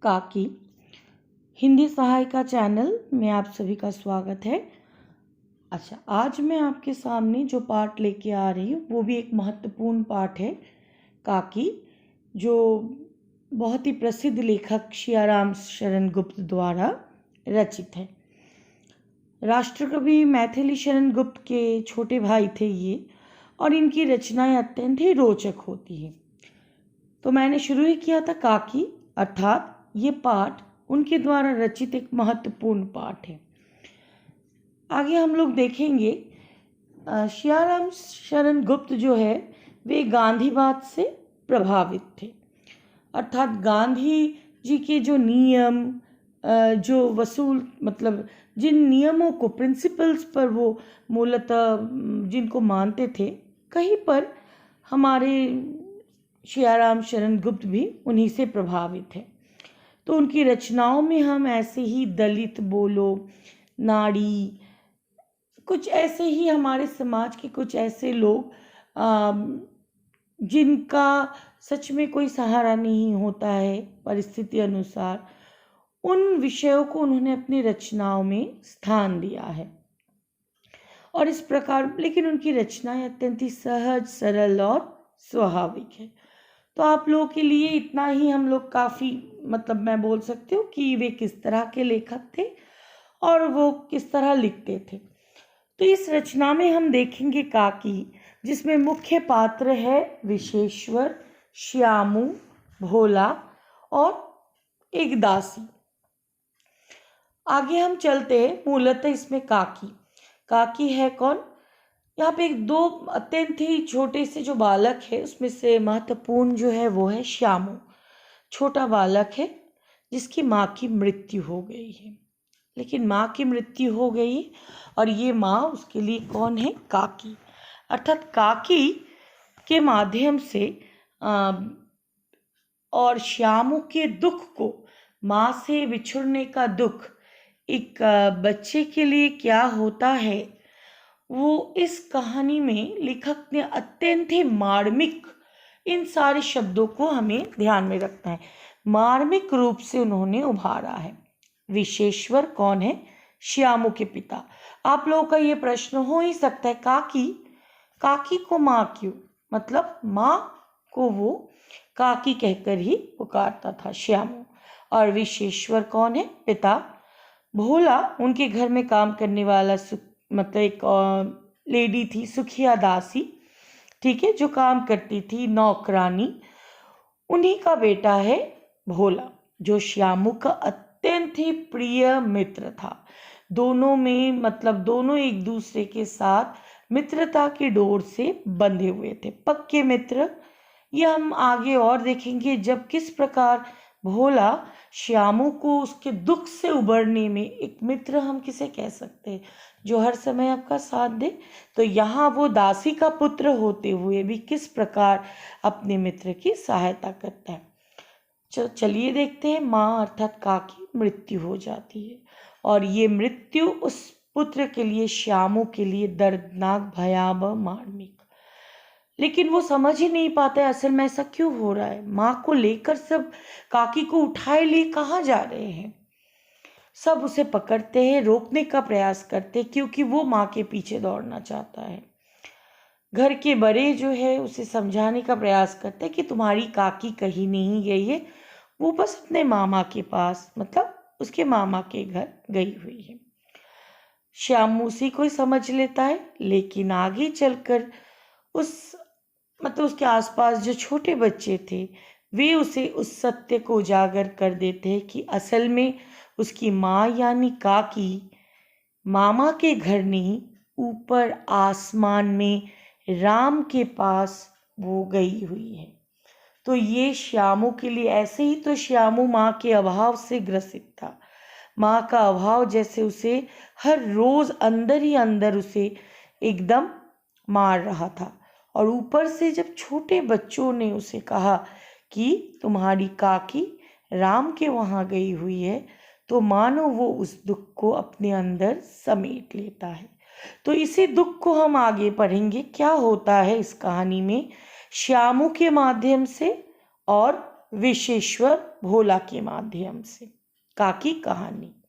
काकी हिंदी सहायिका चैनल में आप सभी का स्वागत है। अच्छा, आज मैं आपके सामने जो पाठ लेके आ रही हूँ वो भी एक महत्वपूर्ण पाठ है। काकी, जो बहुत ही प्रसिद्ध लेखक सियाराम शरण गुप्त द्वारा रचित है। राष्ट्रकवि मैथिली शरण गुप्त के छोटे भाई थे ये, और इनकी रचनाएं अत्यंत ही रोचक होती हैं। तो मैंने शुरू ही किया था काकी, अर्थात ये पाठ उनके द्वारा रचित एक महत्वपूर्ण पाठ है। आगे हम लोग देखेंगे सियाराम शरण गुप्त जो है वे गांधीवाद से प्रभावित थे, अर्थात गांधी जी के जो नियम जो वसूल मतलब जिन नियमों को प्रिंसिपल्स पर वो मूलतः जिनको मानते थे, कहीं पर हमारे सियाराम शरण गुप्त भी उन्हीं से प्रभावित है। तो उनकी रचनाओं में हम ऐसे ही दलित बोलो, नारी, कुछ ऐसे ही हमारे समाज के कुछ ऐसे लोग जिनका सच में कोई सहारा नहीं होता है परिस्थिति अनुसार, उन विषयों को उन्होंने अपनी रचनाओं में स्थान दिया है। और इस प्रकार, लेकिन उनकी रचनाएं अत्यंत ही सहज, सरल और स्वाभाविक है। तो आप लोगों के लिए इतना ही हम लोग काफ़ी, मतलब मैं बोल सकती हूँ कि वे किस तरह के लेखक थे और वो किस तरह लिखते थे। तो इस रचना में हम देखेंगे काकी, जिसमें मुख्य पात्र है विशेश्वर, श्यामू, भोला और एक दासी। आगे हम चलते हैं। मूलतः इसमें काकी है कौन? यहाँ पे एक दो अत्यंत ही छोटे से जो बालक है, उसमें से महत्वपूर्ण जो है वो है श्यामू। छोटा बालक है जिसकी माँ की मृत्यु हो गई है, लेकिन माँ की मृत्यु हो गई और ये माँ उसके लिए कौन है? काकी। अर्थात काकी के माध्यम से और श्यामू के दुख को, माँ से बिछुड़ने का दुख एक बच्चे के लिए क्या होता है, वो इस कहानी में लेखक ने अत्यंत ही मार्मिक, इन सारे शब्दों को हमें ध्यान में रखना है, मार्मिक रूप से उन्होंने उभारा है। विशेश्वर कौन है? श्यामू के पिता। आप लोगों का ये प्रश्न हो ही सकता है, काकी को माँ क्यों? मतलब माँ को वो काकी कहकर ही पुकारता था श्यामू। और विशेश्वर कौन है? पिता। भोला उनके घर में काम करने वाला मतलब एक लेडी थी, सुखिया दासी, ठीक है, जो काम करती थी, नौकरानी। उन्हीं का बेटा है भोला, जो श्यामू का अत्यंत ही प्रिय मित्र था। दोनों में मतलब दोनों एक दूसरे के साथ मित्रता की डोर से बंधे हुए थे, पक्के मित्र। ये हम आगे और देखेंगे जब किस प्रकार भोला श्यामू को उसके दुख से उबरने में, एक मित्र हम किसे कह सकते हैं जो हर समय आपका साथ दे, तो यहाँ वो दासी का पुत्र होते हुए भी किस प्रकार अपने मित्र की सहायता करता है। चलिए देखते हैं। माँ अर्थात काकी मृत्यु हो जाती है, और ये मृत्यु उस पुत्र के लिए, श्यामू के लिए दर्दनाक, भयावह, मार्मिक। लेकिन वो समझ ही नहीं पाता है असल में ऐसा क्यों हो रहा है। माँ को लेकर सब काकी को उठाए लिए कहाँ जा रहे हैं, सब उसे पकड़ते हैं, रोकने का प्रयास करते हैं, क्योंकि वो माँ के पीछे दौड़ना चाहता है। घर के बड़े जो है उसे समझाने का प्रयास करते हैं कि तुम्हारी काकी कहीं नहीं गई है, वो बस अपने मामा के पास, मतलब उसके मामा के घर गई हुई है। श्यामू उसी को समझ लेता है, लेकिन आगे चलकर उसके आसपास जो छोटे बच्चे थे वे उसे उस सत्य को उजागर कर देते हैं कि असल में उसकी माँ यानी काकी मामा के घर नहीं, ऊपर आसमान में राम के पास वो गई हुई है। तो ये श्यामू के लिए, ऐसे ही तो श्यामू माँ के अभाव से ग्रसित था। माँ का अभाव जैसे उसे हर रोज अंदर ही अंदर उसे एकदम मार रहा था, और ऊपर से जब छोटे बच्चों ने उसे कहा कि तुम्हारी काकी राम के वहाँ गई हुई है, तो मानो वो उस दुख को अपने अंदर समेट लेता है। तो इसी दुख को हम आगे पढ़ेंगे, क्या होता है इस कहानी में श्यामू के माध्यम से और विशेश्वर भोला के माध्यम से। काकी कहानी।